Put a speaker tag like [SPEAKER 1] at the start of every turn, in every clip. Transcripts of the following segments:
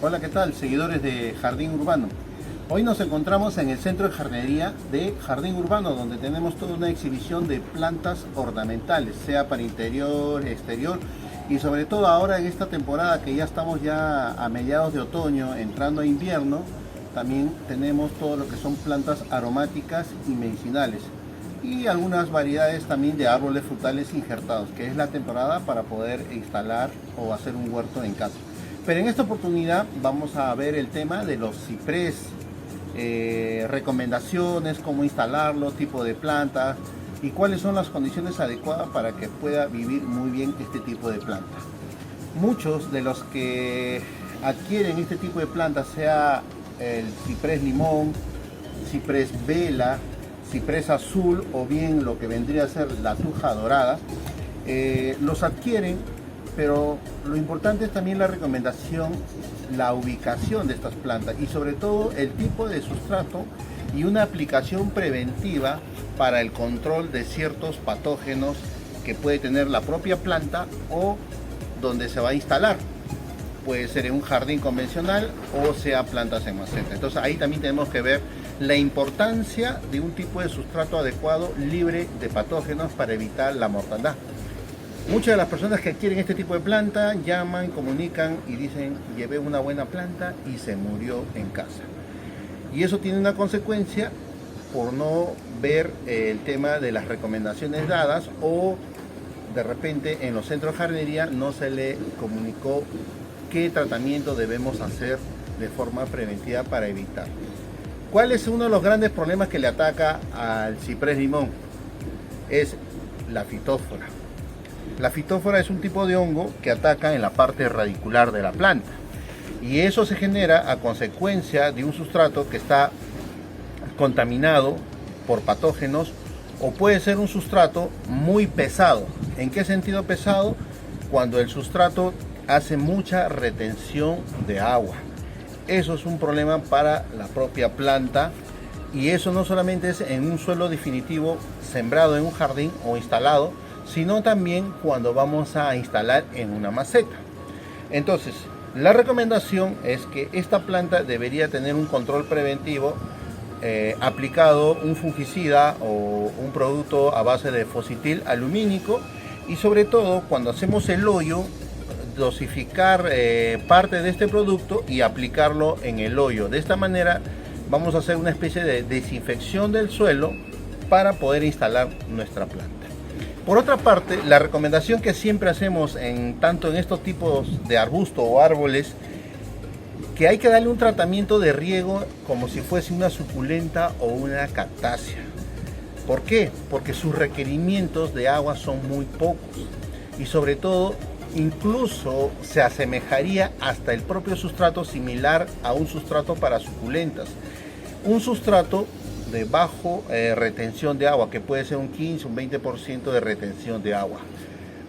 [SPEAKER 1] Hola, ¿qué tal? Seguidores de Jardín Urbano. Hoy nos encontramos en el centro de jardinería de Jardín Urbano, donde tenemos toda una exhibición de plantas ornamentales, sea para interior, exterior y sobre todo ahora en esta temporada que ya estamos ya a mediados de otoño, entrando a invierno, también tenemos todo lo que son plantas aromáticas y medicinales y algunas variedades también de árboles frutales injertados, que es la temporada para poder instalar o hacer un huerto en casa. Pero en esta oportunidad vamos a ver el tema de los ciprés, recomendaciones, cómo instalarlo, tipo de planta y cuáles son las condiciones adecuadas para que pueda vivir muy bien este tipo de planta. Muchos de los que adquieren este tipo de plantas, sea el ciprés limón, ciprés vela, ciprés azul o bien lo que vendría a ser la tuja dorada, los adquieren, pero lo importante es también la recomendación, la ubicación de estas plantas y sobre todo el tipo de sustrato y una aplicación preventiva para el control de ciertos patógenos que puede tener la propia planta o donde se va a instalar. Puede ser en un jardín convencional o sea plantas en maceta. Entonces ahí también tenemos que ver la importancia de un tipo de sustrato adecuado, libre de patógenos para evitar la mortandad. Muchas de las personas que adquieren este tipo de planta llaman, comunican y dicen: llevé una buena planta y se murió en casa. Y eso tiene una consecuencia por no ver el tema de las recomendaciones dadas, o de repente en los centros de jardinería no se le comunicó qué tratamiento debemos hacer de forma preventiva para evitar. ¿Cuál es uno de los grandes problemas que le ataca al ciprés limón? Es la fitófora. La fitófora es un tipo de hongo que ataca en la parte radicular de la planta y eso se genera a consecuencia de un sustrato que está contaminado por patógenos, o puede ser un sustrato muy pesado. ¿En qué sentido pesado? Cuando el sustrato hace mucha retención de agua. Eso es un problema para la propia planta, y eso no solamente es en un suelo definitivo sembrado en un jardín o instalado, sino también cuando vamos a instalar en una maceta. Entonces, la recomendación es que esta planta debería tener un control preventivo, aplicado un fungicida o un producto a base de fosfitil alumínico, y sobre todo cuando hacemos el hoyo, dosificar parte de este producto y aplicarlo en el hoyo. De esta manera vamos a hacer una especie de desinfección del suelo para poder instalar nuestra planta. Por otra parte, la recomendación que siempre hacemos tanto en estos tipos de arbustos o árboles, que hay que darle un tratamiento de riego como si fuese una suculenta o una cactácea. ¿Por qué? Porque sus requerimientos de agua son muy pocos y sobre todo incluso se asemejaría hasta el propio sustrato similar a un sustrato para suculentas. Un sustrato de bajo retención de agua, que puede ser un 15, un 20% de retención de agua,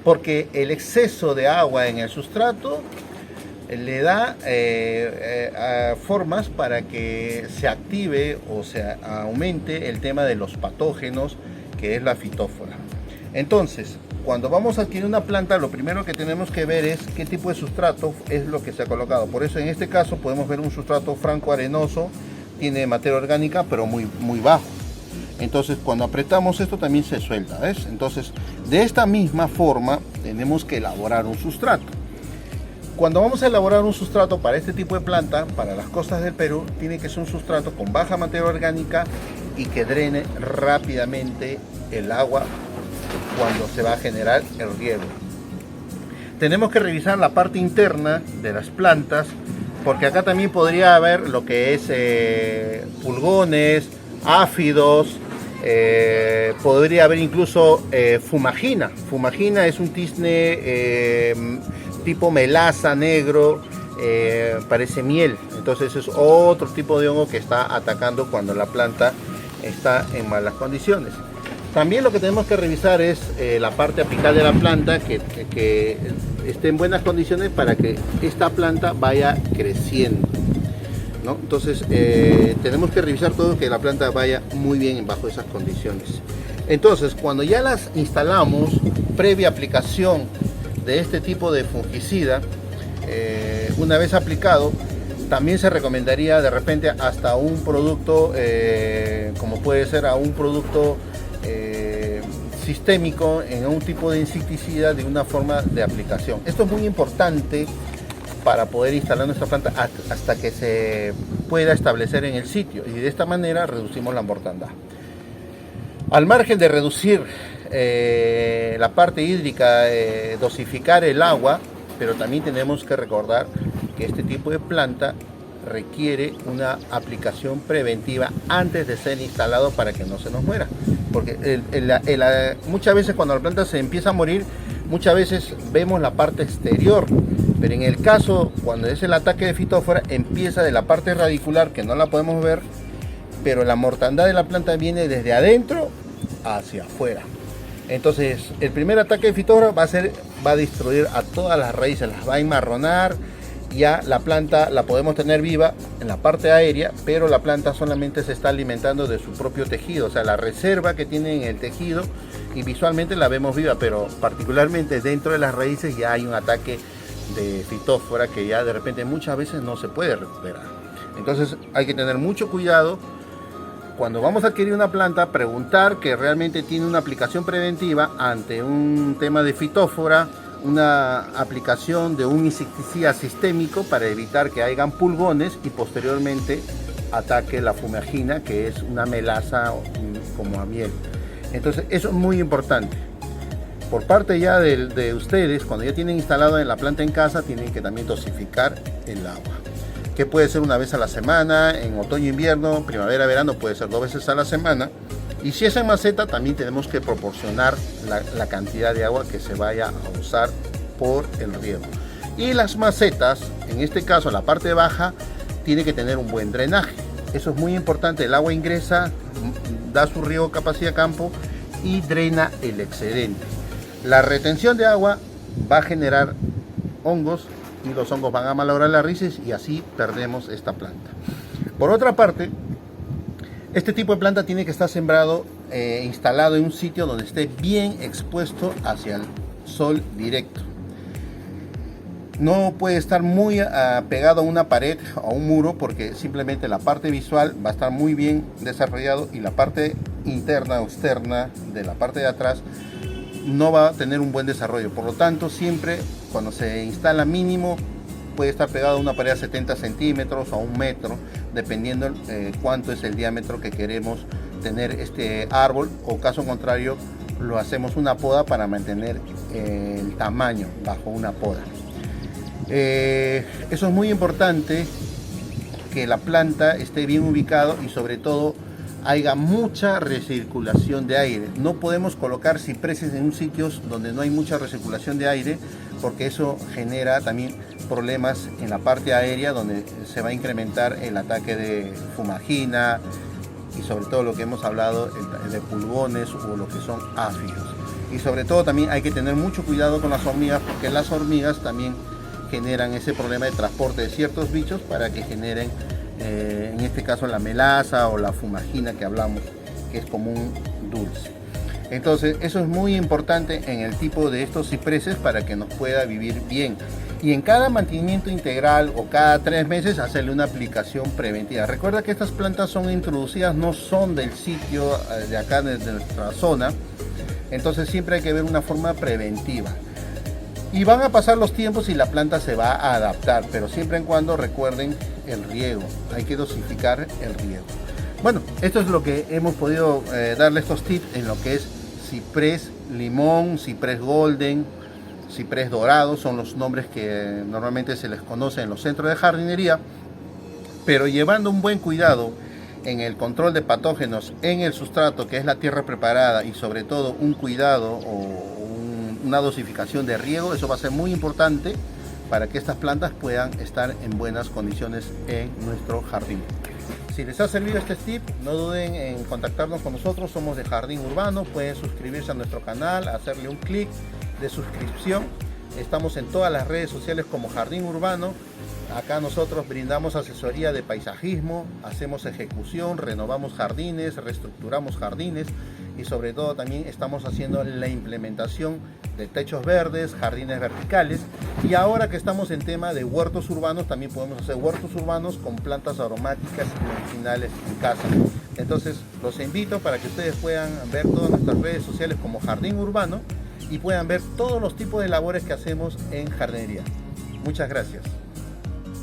[SPEAKER 1] porque el exceso de agua en el sustrato le da formas para que se active o se aumente el tema de los patógenos, que es la fitófora. Entonces, cuando vamos a adquirir una planta, lo primero que tenemos que ver es qué tipo de sustrato es lo que se ha colocado. Por eso en este caso podemos ver un sustrato franco arenoso, tiene materia orgánica pero muy bajo. Entonces cuando apretamos esto también se suelta, ¿ves? Entonces de esta misma forma tenemos que elaborar un sustrato. Cuando vamos a elaborar un sustrato para este tipo de planta, para las costas del Perú, tiene que ser un sustrato con baja materia orgánica y que drene rápidamente el agua cuando se va a generar el riego. Tenemos que revisar la parte interna de las plantas, porque acá también podría haber lo que es pulgones, áfidos, podría haber incluso fumagina. Fumagina es un tizne tipo melaza negro, parece miel. Entonces es otro tipo de hongo que está atacando cuando la planta está en malas condiciones. También lo que tenemos que revisar es la parte apical de la planta, que esté en buenas condiciones para que esta planta vaya creciendo, ¿no? Entonces tenemos que revisar todo, que la planta vaya muy bien bajo esas condiciones. Entonces cuando ya las instalamos, previa aplicación de este tipo de fungicida, una vez aplicado, También se recomendaría de repente hasta un producto, como puede ser a un producto sistémico en un tipo de insecticida de una forma de aplicación. Esto es muy importante para poder instalar nuestra planta hasta que se pueda establecer en el sitio, y de esta manera reducimos la mortandad. Al margen de reducir la parte hídrica, dosificar el agua, pero también tenemos que recordar que este tipo de planta requiere una aplicación preventiva antes de ser instalado para que no se nos muera, porque muchas veces cuando la planta se empieza a morir, muchas veces vemos la parte exterior, pero en el caso cuando es el ataque de fitófora empieza de la parte radicular, que no la podemos ver, pero la mortandad de la planta viene desde adentro hacia afuera. Entonces el primer ataque de fitófora va a destruir a todas las raíces, las va a enmarronar. Ya la planta la podemos tener viva en la parte aérea, pero la planta solamente se está alimentando de su propio tejido, o sea, la reserva que tiene en el tejido, y visualmente la vemos viva, pero particularmente dentro de las raíces ya hay un ataque de fitófora que ya de repente muchas veces no se puede recuperar. Entonces hay que tener mucho cuidado cuando vamos a adquirir una planta, preguntar que realmente tiene una aplicación preventiva ante un tema de fitófora, una aplicación de un insecticida sistémico para evitar que hayan pulgones y posteriormente ataque la fumagina, que es una melaza como a miel. Entonces eso es muy importante. Por parte ya de ustedes, cuando ya tienen instalado en la planta en casa, tienen que también dosificar el agua, que puede ser una vez a la semana, en otoño, invierno, primavera, verano, puede ser 2 veces a la semana. Y si es en maceta, también tenemos que proporcionar la cantidad de agua que se vaya a usar por el riego. Y las macetas, en este caso la parte baja, tiene que tener un buen drenaje. Eso es muy importante. El agua ingresa, da su riego capacidad a campo y drena el excedente. La retención de agua va a generar hongos, y los hongos van a malograr las raíces y así perdemos esta planta. Por otra parte, este tipo de planta tiene que estar sembrado, instalado en un sitio donde esté bien expuesto hacia el sol directo. No puede estar muy pegado a una pared o a un muro, porque simplemente la parte visual va a estar muy bien desarrollado y la parte interna o externa de la parte de atrás no va a tener un buen desarrollo. Por lo tanto, siempre cuando se instala mínimo puede estar pegado a una pared a 70 centímetros o a 1 metro, dependiendo cuánto es el diámetro que queremos tener este árbol, o caso contrario lo hacemos una poda para mantener el tamaño bajo una poda. Eso es muy importante, que la planta esté bien ubicado y sobre todo haya mucha recirculación de aire. No podemos colocar cipreses en sitios donde no hay mucha recirculación de aire, porque eso genera también problemas en la parte aérea, donde se va a incrementar el ataque de fumagina y sobre todo lo que hemos hablado de pulgones o lo que son áfidos. Y sobre todo también hay que tener mucho cuidado con las hormigas, porque las hormigas también generan ese problema de transporte de ciertos bichos para que generen en este caso la melaza o la fumagina que hablamos, que es como un dulce. Entonces eso es muy importante en el tipo de estos cipreses para que nos pueda vivir bien. Y en cada mantenimiento integral o cada 3 meses hacerle una aplicación preventiva. Recuerda que estas plantas son introducidas, no son del sitio de acá, de nuestra zona. Entonces siempre hay que ver una forma preventiva. Y van a pasar los tiempos y la planta se va a adaptar, pero siempre y cuando recuerden el riego. Hay que dosificar el riego. Bueno, esto es lo que hemos podido darle estos tips en lo que es ciprés limón, ciprés golden, ciprés dorado, son los nombres que normalmente se les conoce en los centros de jardinería, pero llevando un buen cuidado en el control de patógenos en el sustrato, que es la tierra preparada, y sobre todo un cuidado o una dosificación de riego. Eso va a ser muy importante para que estas plantas puedan estar en buenas condiciones en nuestro jardín. Si les ha servido este tip, no duden en contactarnos con nosotros. Somos de Jardín Urbano. Pueden suscribirse a nuestro canal, hacerle un clic de suscripción. Estamos en todas las redes sociales como Jardín Urbano. Acá nosotros brindamos asesoría de paisajismo, hacemos ejecución, renovamos jardines, reestructuramos jardines y sobre todo también estamos haciendo la implementación de techos verdes, jardines verticales, Y ahora que estamos en tema de huertos urbanos, también podemos hacer huertos urbanos con plantas aromáticas y medicinales en casa. Entonces los invito para que ustedes puedan ver todas nuestras redes sociales como Jardín Urbano y puedan ver todos los tipos de labores que hacemos en jardinería. Muchas gracias.